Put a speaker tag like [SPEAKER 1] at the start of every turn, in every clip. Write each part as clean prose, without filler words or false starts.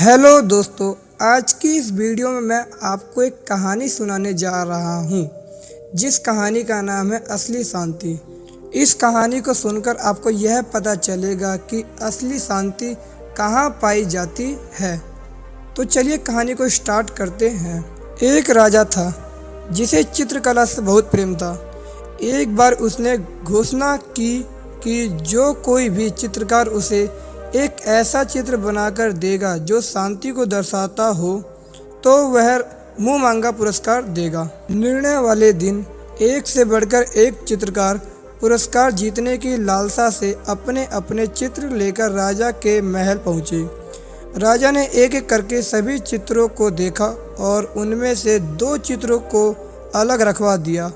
[SPEAKER 1] Hello दोस्तों, आज की इस वीडियो में मैं आपको एक कहानी सुनाने जा रहा हूँ जिस कहानी का नाम है असली शांति। इस कहानी को सुनकर आपको यह पता चलेगा कि असली शांति कहाँ पाई जाती है। तो चलिए कहानी को स्टार्ट करते हैं। एक राजा था जिसे चित्रकला से बहुत प्रेम था। एक बार उसने घोषणा की कि जो कोई भी चित्रकार उसे एक ऐसा चित्र बनाकर देगा जो शांति को दर्शाता हो तो वह मुंह मांगा पुरस्कार देगा। निर्णय वाले दिन एक से बढ़कर एक चित्रकार पुरस्कार जीतने की लालसा से अपने अपने चित्र लेकर राजा के महल पहुँचे। राजा ने एक एक करके सभी चित्रों को देखा और उनमें से दो चित्रों को अलग रखवा दिया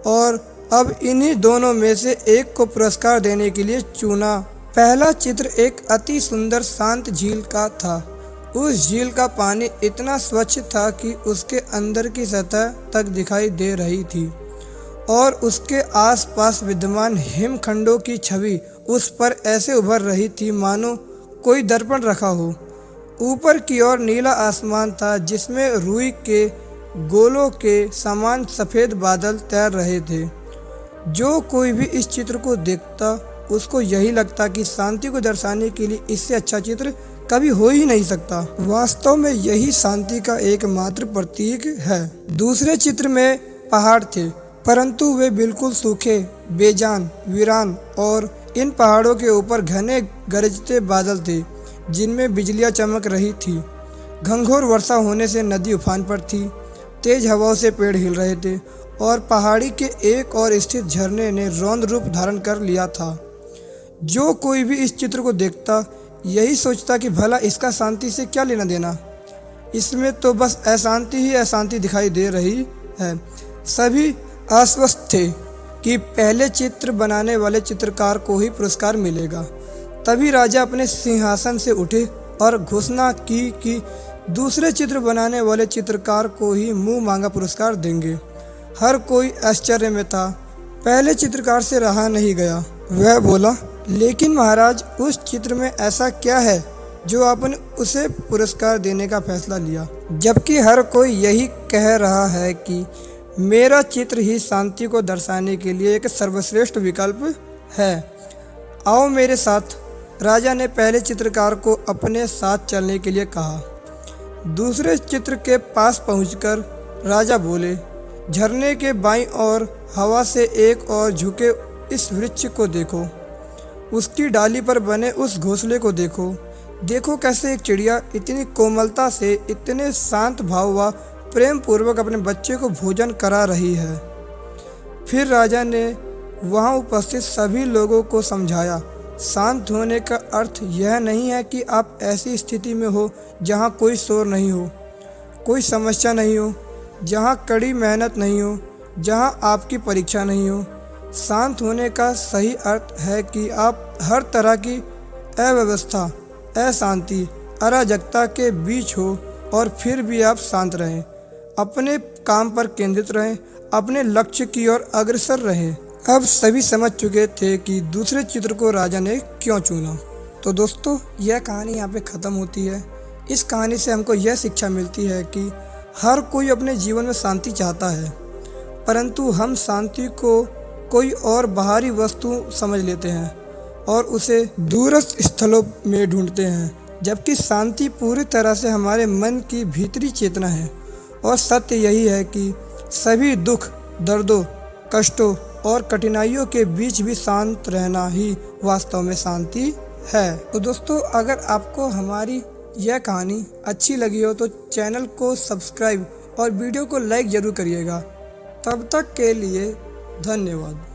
[SPEAKER 1] और अब इन्हीं दोनों में से एक को पुरस्कार देने के लिए चुना। पहला चित्र एक अति सुंदर शांत झील का था। उस झील का पानी इतना स्वच्छ था कि उसके अंदर की सतह तक दिखाई दे रही थी और उसके आसपास विद्यमान हिमखंडों की छवि उस पर ऐसे उभर रही थी मानो कोई दर्पण रखा हो। ऊपर की ओर नीला आसमान था जिसमें रुई के गोलों के समान सफ़ेद बादल तैर रहे थे। जो कोई भी इस चित्र को देखता उसको यही लगता कि शांति को दर्शाने के लिए इससे अच्छा चित्र कभी हो ही नहीं सकता। वास्तव में यही शांति का एकमात्र प्रतीक है। दूसरे चित्र में पहाड़ थे, परंतु वे बिल्कुल सूखे, बेजान, वीरान और इन पहाड़ों के ऊपर घने गरजते बादल थे जिनमें बिजलियां चमक रही थी। घंघोर वर्षा होने से नदी उफान पर थी। तेज हवाओं से पेड़ हिल रहे थे और पहाड़ी के एक और स्थित झरने ने रौद्र रूप धारण कर लिया था। जो कोई भी इस चित्र को देखता यही सोचता कि भला इसका शांति से क्या लेना देना, इसमें तो बस अशांति ही अशांति दिखाई दे रही है। सभी आश्वस्त थे कि पहले चित्र बनाने वाले चित्रकार को ही पुरस्कार मिलेगा। तभी राजा अपने सिंहासन से उठे और घोषणा की कि दूसरे चित्र बनाने वाले चित्रकार को ही मुंह मांगा पुरस्कार देंगे। हर कोई आश्चर्य में था। पहले चित्रकार से रहा नहीं गया। वह बोला, लेकिन महाराज, उस चित्र में ऐसा क्या है जो आपने उसे पुरस्कार देने का फैसला लिया, जबकि हर कोई यही कह रहा है कि मेरा चित्र ही शांति को दर्शाने के लिए एक सर्वश्रेष्ठ विकल्प है। आओ मेरे साथ। राजा ने पहले चित्रकार को अपने साथ चलने के लिए कहा। दूसरे चित्र के पास पहुंचकर राजा बोले, झरने के बाईं ओर हवा से एक और झुके इस वृक्ष को देखो। उसकी डाली पर बने उस घोंसले को देखो। देखो कैसे एक चिड़िया इतनी कोमलता से, इतने शांत भाव व प्रेम पूर्वक अपने बच्चे को भोजन करा रही है। फिर राजा ने वहाँ उपस्थित सभी लोगों को समझाया, शांत होने का अर्थ यह नहीं है कि आप ऐसी स्थिति में हो जहाँ कोई शोर नहीं हो, कोई समस्या नहीं हो, जहाँ कड़ी मेहनत नहीं हो, जहाँ आपकी परीक्षा नहीं हो। शांत होने का सही अर्थ है कि आप हर तरह की अव्यवस्था, अशांति, अराजकता के बीच हो और फिर भी आप शांत रहें, अपने काम पर केंद्रित रहें, अपने लक्ष्य की ओर अग्रसर रहें। अब सभी समझ चुके थे कि दूसरे चित्र को राजा ने क्यों चुना। तो दोस्तों, यह कहानी यहाँ पे ख़त्म होती है। इस कहानी से हमको यह शिक्षा मिलती है कि हर कोई अपने जीवन में शांति चाहता है, परंतु हम शांति को कोई और बाहरी वस्तु समझ लेते हैं और उसे दूरस्थ स्थलों में ढूंढते हैं, जबकि शांति पूरी तरह से हमारे मन की भीतरी चेतना है। और सत्य यही है कि सभी दुख, दर्दों, कष्टों और कठिनाइयों के बीच भी शांत रहना ही वास्तव में शांति है। तो दोस्तों, अगर आपको हमारी यह कहानी अच्छी लगी हो तो चैनल को सब्सक्राइब और वीडियो को लाइक ज़रूर करिएगा। तब तक के लिए धन्यवाद।